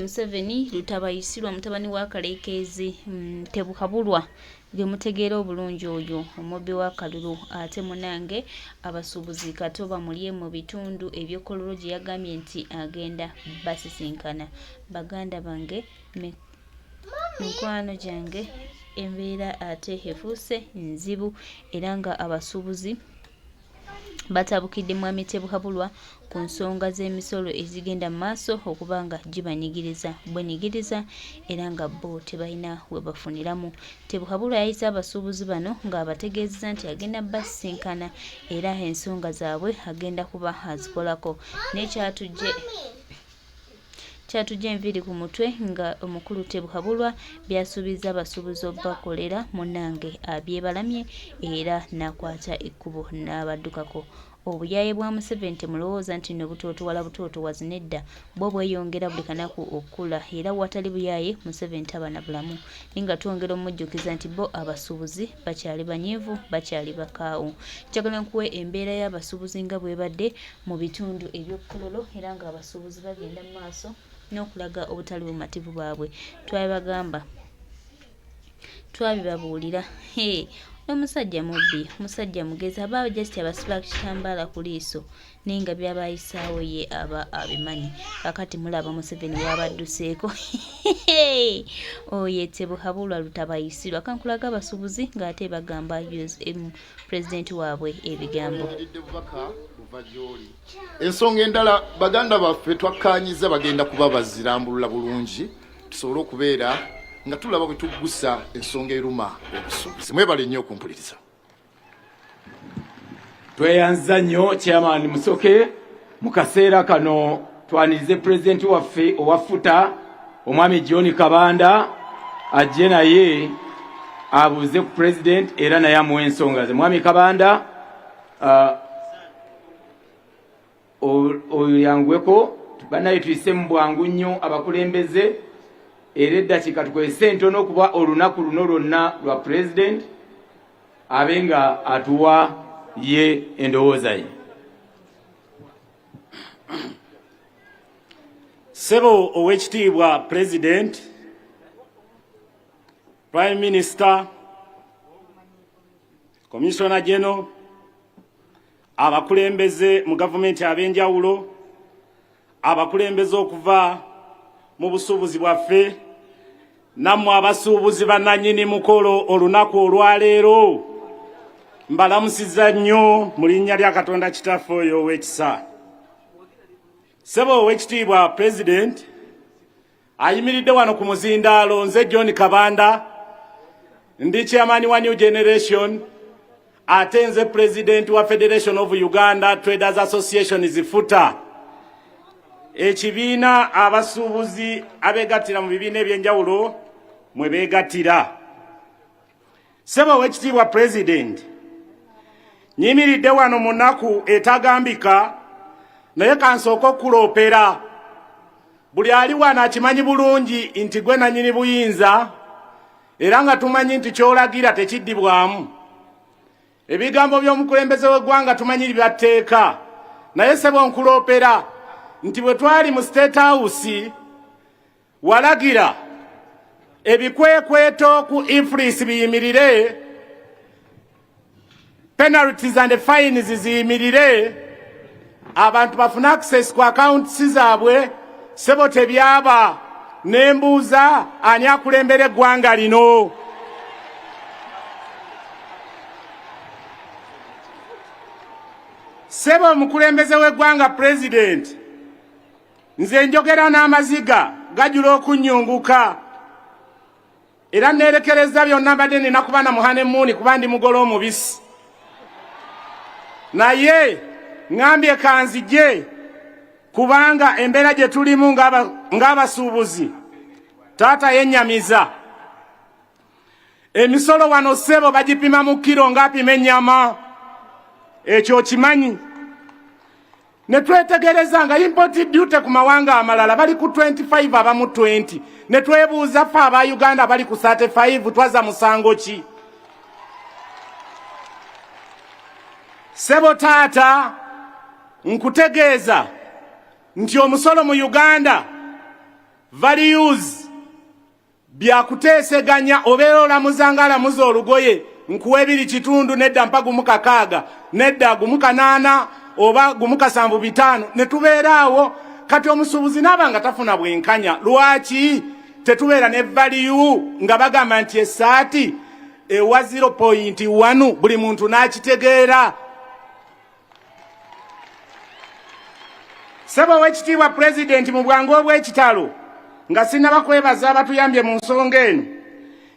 Museveni lutabayisirwa mutabani wa Kaleekezi Tebukabulwa ge mutegeera obulungi oyo omubbi wa Kalulu ate munange abasuubuzi kato bamulye mu bitundu eby'Kololo gye yagambye nti agenda basisinkana. Baganda bange mikwano gyange embeera ate efuuse nzibu era nga abasuubuzi batabukidde Mwami Tebukabulwa ku nsonga z'emisolo ezigenda mu maaso okuba nga bwenyigiriza era nga bo tebalina we bafuniramu. Tebukabulwa yayise abasuubuzi bano ng'abategeezeza nti agenda basisinkana era ensonga zaabwe agenda kuba azikolako. Kyatujja enviiri ku mutwe nga omukulu Tebukabulwa byasuubiza abasuubuzi obbakolera munnange abyebalamye era n'akwata ekkubo n'abaddukako. Obuyaaye bwa Museveni temulowooza nti no butootowala butootowazi nedda bwo bweyongera buli kanaku okukula era watali buyaaye Museveni taba na bulamu. Ninga twongera omujjukiza nti bo abasuubuzi bakyali banyiivu bakyali bakaawu. Njagala nkuwe embeera y'abasuubuzi nga bwebadde mu bitundu eby'Kololo era nga abasuubuzi bagenda mu maaso n'okulaga obutali bumativu bwabwe. Twabibagamba twabibabuulira omusajja mubbi omusajja mugezi aba just abasiba kitambaala ku liiso naye nga byabayisaawo ye aba abimanyi. Kakati mulaba Museveni wabadduseeko oye Tebukabulwa lutabayisirwa kankulaga abasuubuzi ng'ate bagamba pulezidenti waabwe ebigambo. Ensonga endala baganda baffe twakkaanyiza bagenda kuba bazirambulula bulungi tusobole okubeera nga tulaba bwe tuggusa ensonga eruma obusuubuzi. Mwebale nnyo okumpuliriza. Tweyanza nnyo Chairman Musoke mu kaseera kano twanirize pulezidenti waffe owafuta omwami John Kabanda ajje naye abuuze ku pulezidenti era naye amuwa ensonga ze. Mwami Kabanda oyo yangweko banaye tuyise mu bwangu nnyo abakulembeze era eddakiika tukozese ntono okuba olunaku luno lwonna lwa pulezidenti abe nga atuwa ye endowooza ye. Ssebo ow'ekitiibwa President, Prime Minister, Commissioner General, abakulembeze mu gavumenti ab'enjawulo, abakulembeze okuva mu busuubuzi bwaffe, nammwe abasuubuzi bannannyini mukolo olunaku olwaleero, mbalamusizza nnyo mu linnya lya Katonda Kitaffe oyo ow'ekisa. Ssebo ow'ekitiibwa President ayimiridde wano ku muzindaalo, nze John Kabanda ndi chairman wa New Generation ate nze President wa Federation of Uganda Traders Association zifuta ekibiina abasuubuzi abeegattira mu bibiina ebyenjawulo mwe beegattira. Ssebo ow'ekitiibwa President nyimiridde wano mu nnaku etagambika naye kansooka okuloopera buli ali wano akimanyi bulungi nti gwe nannyini buyinza era nga tumanyi nti ky'olagira tekiddibwamu. Ebigambo by'omukulembeze w'eggwanga tumanyi byatteeka naye ssebo nkuloopera nti bwe twali mu State House walagira ebikwekweto ku IFRIS biyimirire, penalties and fines ziyimirire, abantu bafuna access ku accounts zaabwe. Ssebo tebyaba nembuuza ani akulembera eggwanga lino. Ssebo omukulembeze w'eggwanga President, nze njogera n'amaziga gajula okunnyunguka era neerekereza byonna mbadde nina kuba na muhanemuuni kuba ndi mugole omubisi, naye ngambye kanzije kubanga embeera gye tulimu ng'abasuubuzi taata yennyamiza. Emisolo wano ssebo bagipima mu kiro ng'apima ennyama, ekyo kimanyi. Ne twetegereza nga import duty ku mawanga amalala bali ku 25 abamu 20, ne twebuuza ffe aba Uganda bali ku 35 twaza musango ki? Ssebo taata nkutegeeza nti omusolo mu Uganda values byakuteeseganya obeera olamuzanga alamuza olugoye nkuwa ebiri kitundu nedda mpa gumu kakaaga nedda gumu kanaana oba gumu kasanvu bitaano ne tubeeraawo kati omusuubuzi n'aba nga tafuna bwenkanya lwaki tetubeera ne value nga bagamba nti essaati ewa 0.1 buli muntu n'akitegeera. Ssebo w'ekitiibwa pulezidenti mu bwangu obw'ekitalo nga sinnaba kwebaza abatuyambye mu nsonga eno,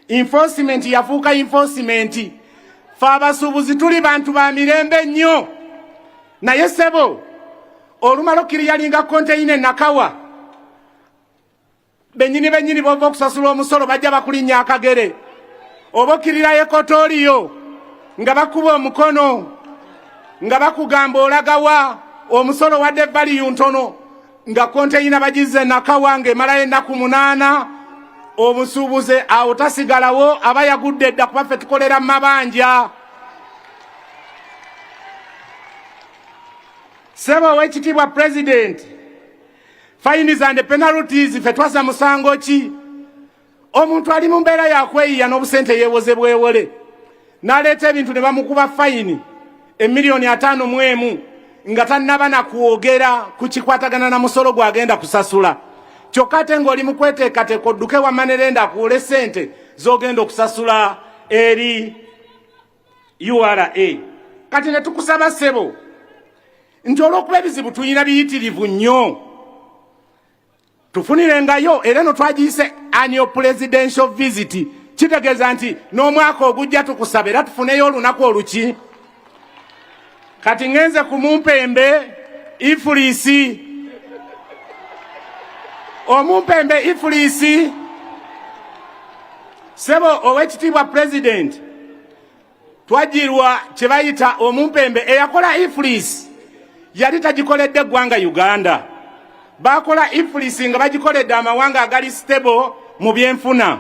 enforcement yafuuka enforcement. Ffe abasuubuzi tuli bantu ba mirembe nnyo, naye ssebo olumala okkiriyalinga konteyina enakawa bennyini bova okusasula omusolo bajja bakulinnya akagere, oba okkirirayo ekotooliyo nga bakuba omukono nga bakugamba olagawa omusolo wadde value ntono nga konteyina bagize nakawa ng'emalayo ennaku 8 omusuubuze awo tasigalawo aba yagudde dda kuba ffe tukolera mu mabanja. Ssebo w'ekitiibwa pulezidenti, fines and penalties ffe twasa musango ki? Omuntu ali mu mbeera yakweyiya n'obusente yeewoze bwewole n'aleeta ebintu ne bamukuba fayini $5,000 nga tannaba na kwogera ku kikwatagana na musolo gw'agenda kusasula. Kyokka ate ng'oli mu kweteekateeka odduke wa manerenda akuwole ssente z'ogenda okusasula eri URA. Kati ne tukusaba ssebo nti olw'okuba ebizibu tuyina biyitirivu nnyo tufunirengayo, era no twagiyise annual presidential visit, kitegeeza nti n'omwaka ogujja tukusaba era tufuneyo olunaku oluki. Kati ngenze ku Mumpembe Ifulisi, Omumpembe Ifulisi. Ssebo ow'ekitiibwa pulezidenti, twajirwa kye bayita Omumpembe eyakola Ifulisi yali tagikoledde eggwanga Uganda, bakola Ifulisi nga bagikoledde amawanga agali stable mu byenfuna.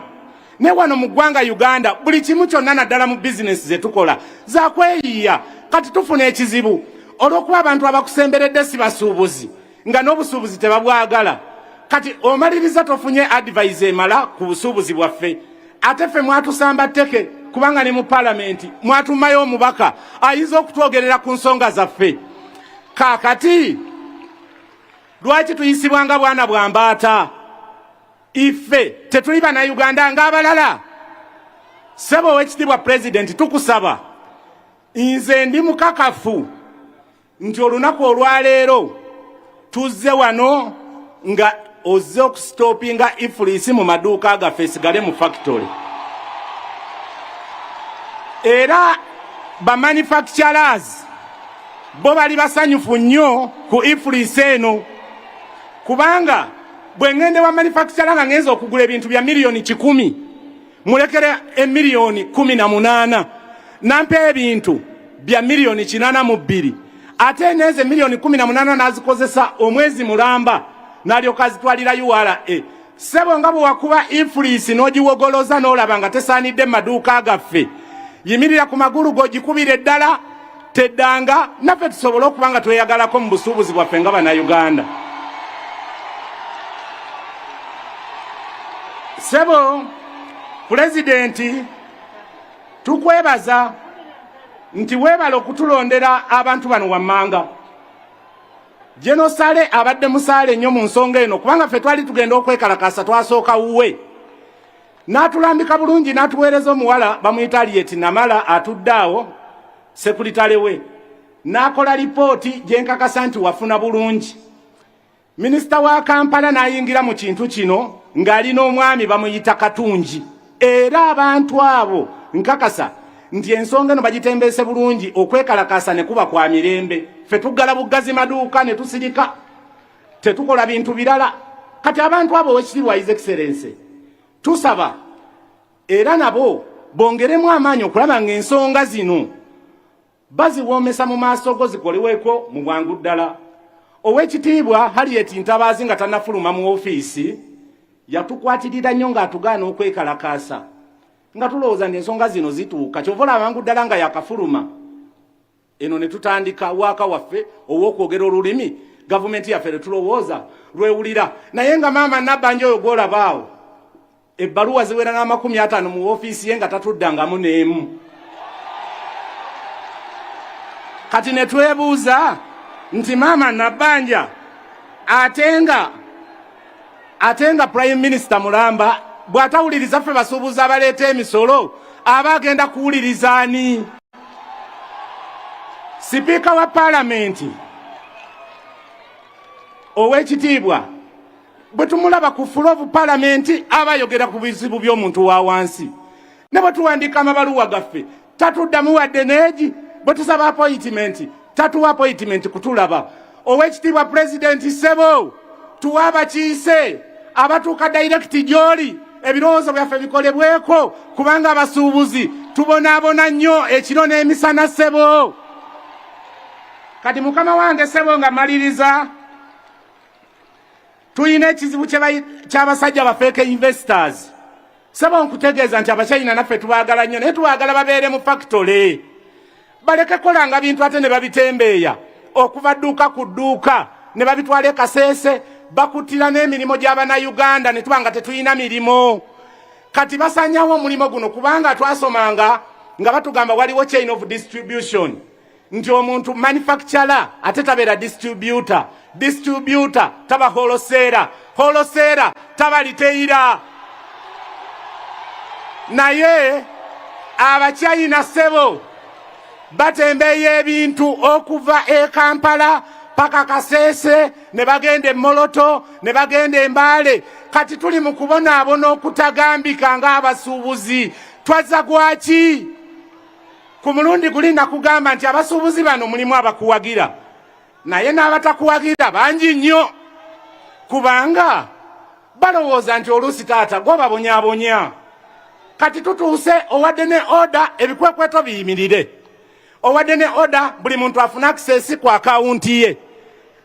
Ne wano mu ggwanga Uganda buli kimu kyonna naddala mu bizinesi ze tukola zakweyiya. Kati tufuna ekizibu olw'okuba abantu abakusemberedde si basuubuzi nga n'obusuubuzi tebabwagala. Kati omaliriza tofunye advice emala ku busuubuzi bwaffe, ate ffe mwatusamba tteke kubanga ne mu palamenti mwatumayo omubaka ayinza okutwogerera ku nsonga zaffe. Kaakati lwaki tuyisibwanga bwana bwa mbaata? Iffe tetuli bannayuganda ng'abalala. Ssebo w'ekitiibwa pulezidenti, tukusaba, nze ndi mukakafu nti olunaku olwaleero tuzze wano nga ozze okusitoopinga Ifulisi mu maduuka gaffe sigale mu factory. Era bamanufacturers bo bali basanyufu nnyo ku Ifulisi eno, kubanga bwe ngende wa manufacturer nga ngenza okugula ebintu bya $1,000,000 mulekere $18,000 nampa ebintu bya $482,000 ate neze $18,000 nazikozesa omwezi mulamba nalyoka azitwalira URA. Ssebo nga bwe wakuba Ifulisi n'ogiwogoloza n'olaba nga tesaanidde mu maduuka gaffe, yimirira ku magulu g'ogikubira eddala, teddanga naffe tusobole okuba nga tweyagalako mu busuubuzi bwaffe nga bannayuganda. Ssebo pulezidenti, tukwebaza nti weebala okutulondera abantu bano wammanga. Jenosale abadde musaale nnyo mu nsonga eno, kubanga ffe twali tugenda okwekalakasa twasooka wuwe. N'atulambika bulungi n'atuweereza omuwala bamuyita Aliet Namala atudde awo, sekuritale we. N'akola lipooti gye nkakasa nti wafuna bulungi. Minisita wa Kampala n'ayingira mu kintu kino ng'alina omwami bamuyita Katungi. Era abantu abo nkakasa nti ensonga eno bagitembeese bulungi, okwekalakasa ne kuba kwa mirembe. Ffe tuggala buggazi maduuka ne tusirika, tetukola bintu birala. Kati abantu abo w'ekitiibwa His Excellency tusaba era nabo bongeremu amaanyi okulaba ng'ensonga zino baziwoomesa mu maaso go zikoleweko mu bwangu ddala. Ow'ekitiibwa Harriet Ntabaazi nga tannafuluma mu ofiisi yatukwatirira nnyo ng'atugaana okwekalakaasa nga tulowooza nti ensonga zino zituuka, kyova olaba amangu ddala nga yakafuluma. Eno ne tutandika waaka waffe ow'okwogera olulimi Government ya fere tulowooza lwewulira naye nga maama Nabbanja oyo gw'olabaawo ebbaluwa ziwera na 50 mu ofiisi ye nga tatuddangamu n'emu. Kati ne twebuuza nti maama Nabbanja atenga Prime Minister Mulamba bw'atawuliriza ffe basuubuzi abaleeta emisolo aba agenda kuwuliriza ani? Sipiika wa Paalamenti ow'ekitiibwa bwe tumulaba ku floor of Parliament aba ayogera ku bizibu by'omuntu wa wansi. Ne bwe tuwandiika amabaluwa gaffe tatuddamu wadde neegi, bwe tusaba appointment tatuwa appointment kutulaba. Ow'ekitiibwa President Ssebo tuwa abakiise abatuuka direct gy'oli ebirowoozo byaffe bikolebweko kubanga abasuubuzi tubonaabona nnyo ekiro n'emisana Ssebo. Kati mukama wange Ssebo nga maliriza tuyina ekizibu ky'abasajja bafeeke investors. Ssebo nkutegeeza nti Abachina naffe tubaagala nnyo naye tubaagala babeere mu factory baleke kolanga bintu ate ne babitembeeya okuva dduuka ku dduuka ne babitwala Kasese bakutira n'emirimu gy'Abannayuganda ne tubanga tetuyina mirimo. Kati basanyawo omulimu guno kubanga twasomanga nga batugamba waliwo chain of distribution nti omuntu manufacturer ate tabeera distributor taba wholesaler taba retailer. Naye Abachina Ssebo batembeeya ebintu okuva e Kampala paka Kasese ne bagenda Moloto ne bagenda Mbale. Kati tuli mu kubonaabona okutagambika ng'abasuubuzi twazza gwaki? Ku mulundi guli nakugamba nti abasuubuzi bano mulimu abakuwagira naye n'abatakuwagira bangi nnyo kubanga balowooza nti oluusi taata gw'obabonyaabonya. Kati tutuuse owadde ne order ebikwekweto biyimirire, owadde ne order buli muntu afuna access ku akawunti ye,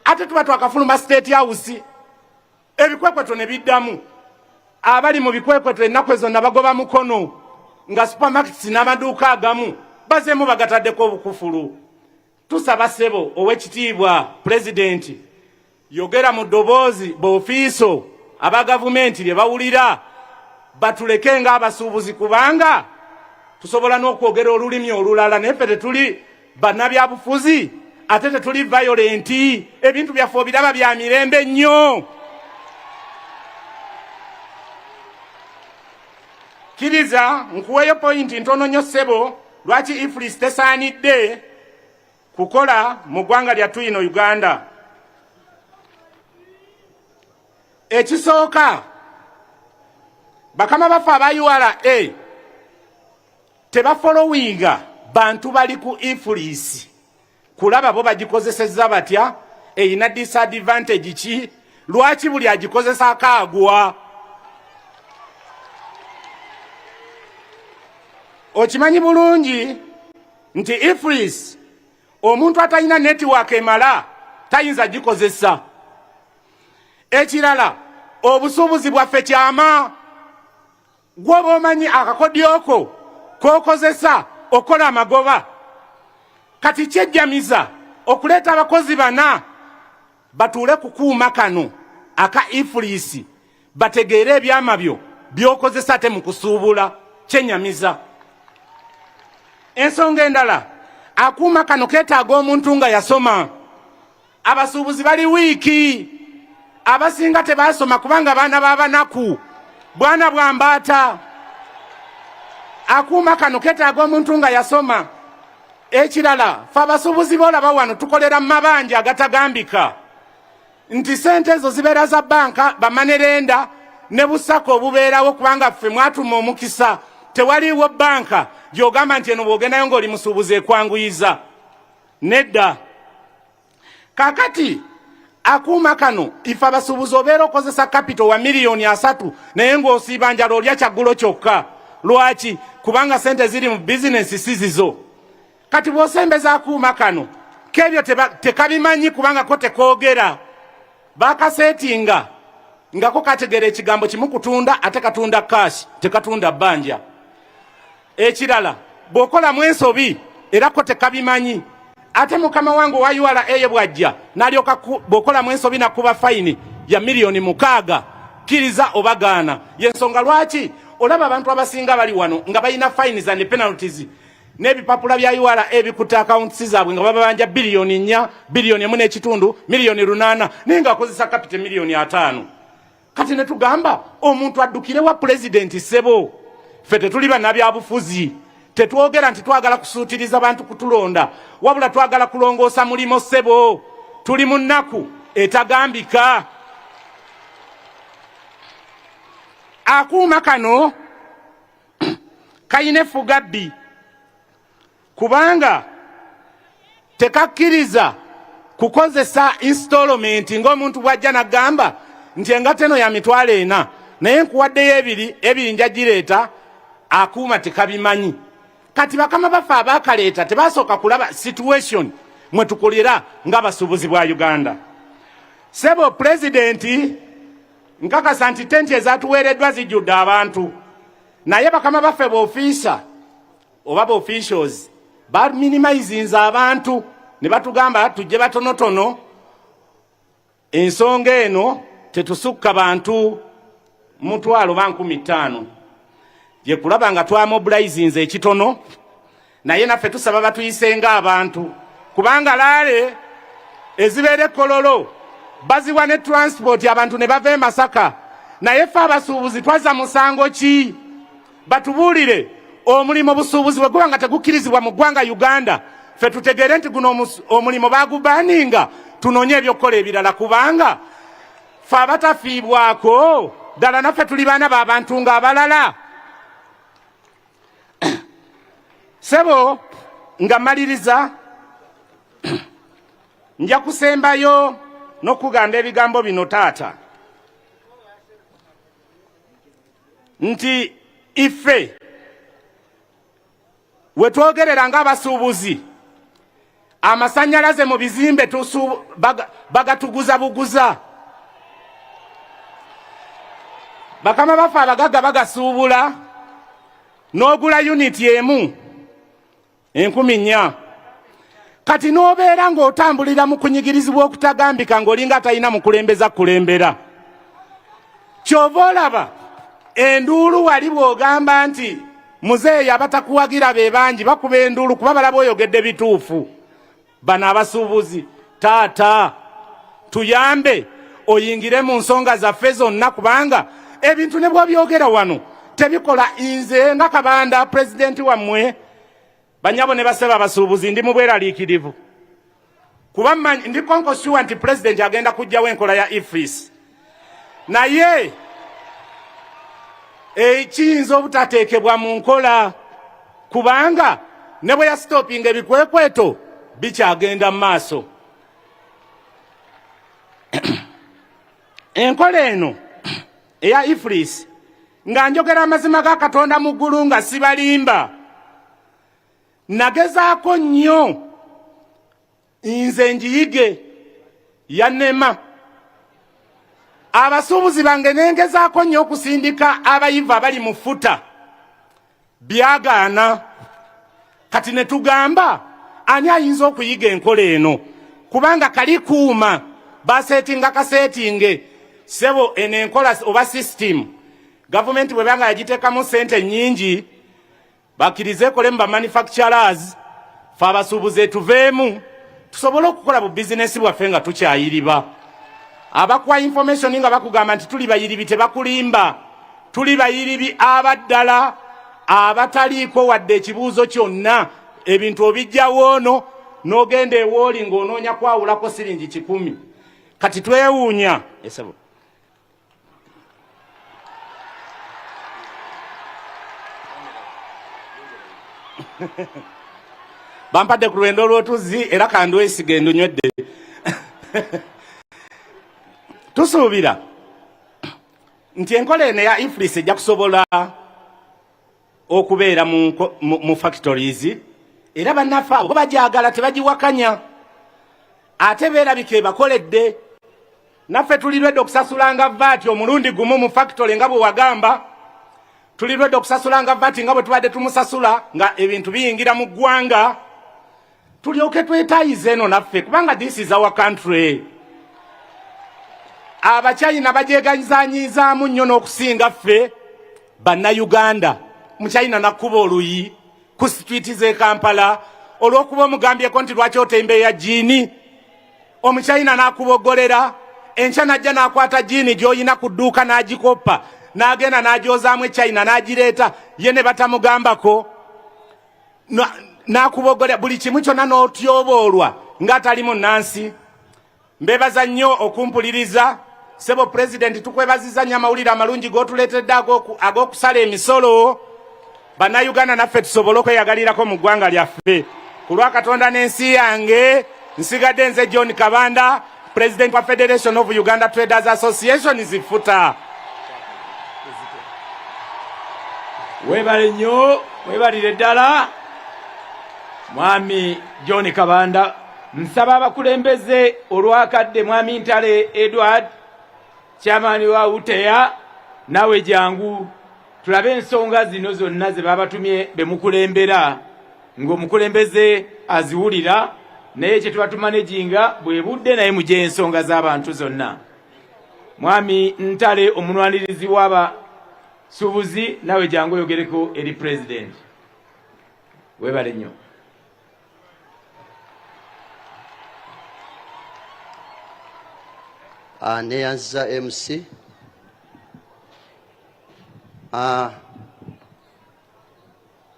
ate tuba twakafuluma State House ebikwekweto ne biddamu. Abali mu bikwekweto ennaku ezo nabagoba mukono nga supermarkets n'amaduuka agamu bazeemu bagataddeko obukufulu. Tusaba Ssebo ow'ekitiibwa President yogera mu ddoboozi b'ofiiso aba gavumenti lye bawulira batuleke ng'abasuubuzi kubanga tusobola n'okwogera olulimi olulala naye ffe tetuli bannabyabufuzi ate tetuli violent. Ebintu byaffe obiraba bya mirembe nnyo. Kiriza nkuweeyo point ntono nnyo Ssebo lwaki IFRIS tesaanidde kukola mu ggwanga lyattu ino Uganda. Ekisooka bakama baffe aba URA tebafolowinga bantu bali ku IFRIS kulaba bo bagikozesezza batya, eyina disadvantage ki, lwaki buli agikozesa akaagwa. Okimanyi bulungi nti IFRIS omuntu atalina network emala tayinza gikozesa. Ekirala obusuubuzi bwaffe kyama. Gwoba omanyi akakodyoko k'okozesa okola amagoba. Kati kyejjamiza okuleeta abakozi 4 batuule kukuuma kano aka IFRIS bategeere ebyama byo by'okozesa ate mu kusuubula. Kyennyamiza. Ensonga endala akuuma kano keetaaga omuntu nga yasoma. Abasuubuzi bali wiiki abasinga tebaasoma kubanga baana b'abanaku bwana bwa mbaata. Akuuma kano keetaaga omuntu nga yasoma. Ekirala ffe abasuubuzi boolaba wano tukolera mu mabanja agatagambika nti sente ezo zibeera za banka bamanerenda ne busako obubeerawo kubanga ffe mwatuma omukisa. Tewaliiwo banka gy'ogamba nti eno bw'ogendayo ng'oli musuubuzi ekwanguyiza. Nedda. Kaakati akuuma kano ife abasuubuzi obeera okozesa capital wa miliyoni 3 naye ng'osiiba njala olya kyaggulo kyokka. Lwaki? Kubanga sente ziri mu bizinensi si zizo. Kati bw'osembeza akuuma kano k'ebyo tekabimanyi kubanga ko tekoogera. Baakaseetinga ngako kategera ekigambo kimu kutunda ate katunda cash tekatunda bbanja. Ekirala bw'okolamu ensobi era ko tekabimanyi ate mukama wangu wa URA bwajja n'alyoka bokola mwensobi na kuba fine ya milioni 6 kiriza obagaana yensonga lwaki olaba abantu abasinga bali wano nga balina fines and penalties n'ebipapula bya URA ebikuta accounts zaabwe nga babanja bilioni 4 bilioni 1.5 milioni 8 ninga akozesa capital milioni 5 kati ne tugamba omuntu addukire wa president sebo fete tuli bannabyabufuzi tetwogera nti twagala kusuutiriza abantu kutulonda wabula twagala kulongoosa mulimo sebo tuli mu nnaku etagambika akuuma kano kayine fugabbi kubanga tekakkiriza kukozesa installment ng'omuntu bwajja nagamba nti engato eno ya mitwalo 4 naye nkuwaddeyo ebiri njagireeta akuuma tekabimanyi kati bakama bafa abakaleeta tebasooka kulaba situation mwe tukolera ng'abasuubuzi bwa Uganda. Sebo presidenti nkakasa nti tenti ezatuweereddwa zijjudde abantu naye bakama baffe b'ofiisa oba b'officials baminimizinze abantu ne batugamba tujje batonotono ensonga eno tetusukka bantu 15,000 je kulaba nga twamobilizinze ekitono naye naffe tusaba batuyisenga abantu kubanga laale ezibeere kololo baziwa ne transport abantu ne bava e Masaka naye ffe abasuubuzi twaza musango ki batubuulire omulimo busuubuzi bwe guba nga tegukkirizibwa mu ggwanga Uganda ffe tutegeere nti guno omulimo bagubaninga tunoonye ebyokukola ebirala kubanga ffe abatafiibwako ddala naffe tuli baana b'abantu ng'abalala. Sebo nga maliriza nja kusembayo n'okugamba ebigambo bino taata nti ife wetwogerera ng'abasuubuzi amasannyalaze mu bizimbe bagatuguza buguza bakama baffe abagagga bagasuubula n'ogula uniti emu 4,000 kati n'obeera ng'otambulira mu kunyigirizibwa okutagambika ng'olinga atalina mukulembeza kulembera kyova olaba enduulu wali bw'ogamba nti muzeeyi abatakuwagira be bangi bakuba enduulu kuba balaba oyogedde bituufu. Bano abasuubuzi taata tuyambe oyingire mu nsonga zaffe zonna kubanga ebintu ne bw'obyogera wano tebikola. Nze nga Kabanda pulezidenti wammwe banyabo ne basaba abasuubuzi ndi mu bweraliikirivu kuba ndi konkosuwa nti pulezidenti agenda kujjawo enkola ya IFRIS naye ekiyinza obutateekebwa mu nkola kubanga ne bwe yasitopinga ebikwekweto bikyagenda mu maaso. Enkola eno eya IFRIS nga njogera amazima ga Katonda mu ggulu nga sibalimba nagezaako nnyo nze njiyige yannema abasuubuzi bange nengezaako nnyo okusindika abayivu abali mu futa byagaana. Kati ne tugamba ani ayinza okuyiga enkola eno kubanga kali kuuma basetinga kasetinge sebo eno enkola oba system gavumenti bwe banga yagiteekamu sente nnyingi bakkirize ekole mu bamanufacturers fe abasuubuzi tuveemu tusobole okukola bu bizinesi bwaffe nga tukyayiriba. Abakuwa information nga bakugamba nti tuli bayiribi tebakulimba, tuli bayiribi abaddala abataliiko wadde ekibuuzo kyonna ebintu obijjawo ono n'ogenda ewooli ng'onoonya kwawulako siringi 10. Kati twewuunya esebo bampadde ku lwendo lw'otuzzi era kandwesiga endunywedde tusuubira nti enkola eno ya IFRIS ejja kusobola okubeera mu factories era bannaffe abo bagyagala tebagiwakanya ate beerabika ebakoledde. Naffe tulirwedde okusasulanga VAT omulundi gumu mu factory nga bwe wagamba, tulirwedde okusasulanga VAT nga bwe tubadde tumusasula nga ebintu biyingira mu ggwanga. tulyoke twetaayize eno naffe kubanga this is our country. Abachina bajeganyizaanyizaamu nnyo n'okusinga ffe bannayuganda. Muchina nakuba oluyi ku street z'e Kampala olw'okuba omugambyeko nti lwaki otembeeya jiini. Omuchina n'akubogolera enkya najja n'akwata jiini gy'oyina ku dduuka n'agikoppa n'agenda n'agyozaamu China n'agireeta ye ne batamugambako n'akubogolera buli kimu kyonna n'otyoboolwa ng'atali munnansi. Mbebaza nnyo okumpuliriza. Sebo President tukwebaziza nnyo amawulire amalungi g'otuleetedde ag'okusala emisolo. Bannayuganda naffe tusobole okweyagalirako mu ggwanga lyaffe. Ku lwa Katonda n'ensi yange nsigadde nze John Kabanda, President wa Federation of Uganda Traders Association zifuta. Webale nnyo, webalire ddala. Mwami John Kabanda, nsaba abakulembeze olwakadde Mwami Ntale Edward, Chairman wa UTEA, nawe jangu tulabe ensonga zino zonna ze babatumye bemukulembera ng'omukulembeze aziwulira naye kye tubatumanejinga bwe budde naye muje ensonga z'abantu zonna. Mwami Ntale omunwanirizi w'abasuubuzi, nawe jangu oyogereko eri President. Webale nnyo. Neyanziza MC.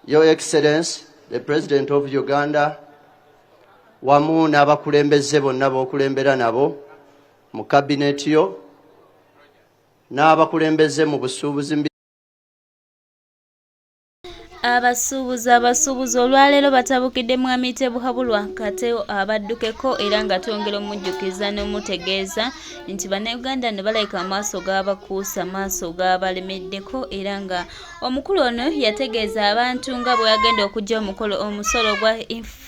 Your Excellency, the President of Uganda, wamu n'abakulembeze bonna b'okulembera nabo mu cabinet yo, n'abakulembeze mu busuubuzi. Abasuubuzi olwaleero batabukidde Mwami Tebuhabulwa Kateo abaddukeko era nga twongera omujjukiza n'omutegeeza nti bannayuganda ne balayika amaaso g'abakuusa maaso g'abalemeddeko era nga omukulu ono yategeeza abantu nga bwe yagenda okujja omusolo gwa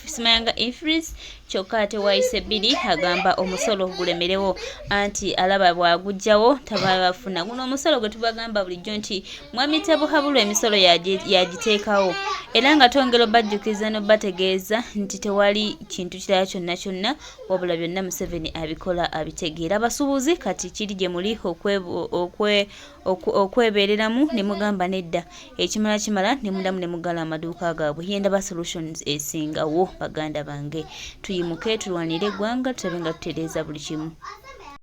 Simayanga Infris kyokka ate waayise bbiri agamba omusolo gulemerewo anti alaba bwagujjawo tabafuna. Guno omusolo gwe tubagamba bulijjo nti Mwami Tebuhabulwa emisolo yagiteekawo era nga twongera obajjukiza n'obategeeza nti tewali kintu kirala kyonna wabula byonna Museveni abikola abitegeera. Abasuubuzi kati kiri gye muli okwebeereramu ne mugamba nedda ekimala kimala ne mudamu ne mugala amaduuka gaabwe. Yendaba Solutions esingawo baganda bange. Tuyimuke tulwanire eggwanga tulabe nga tutereeza buli kimu.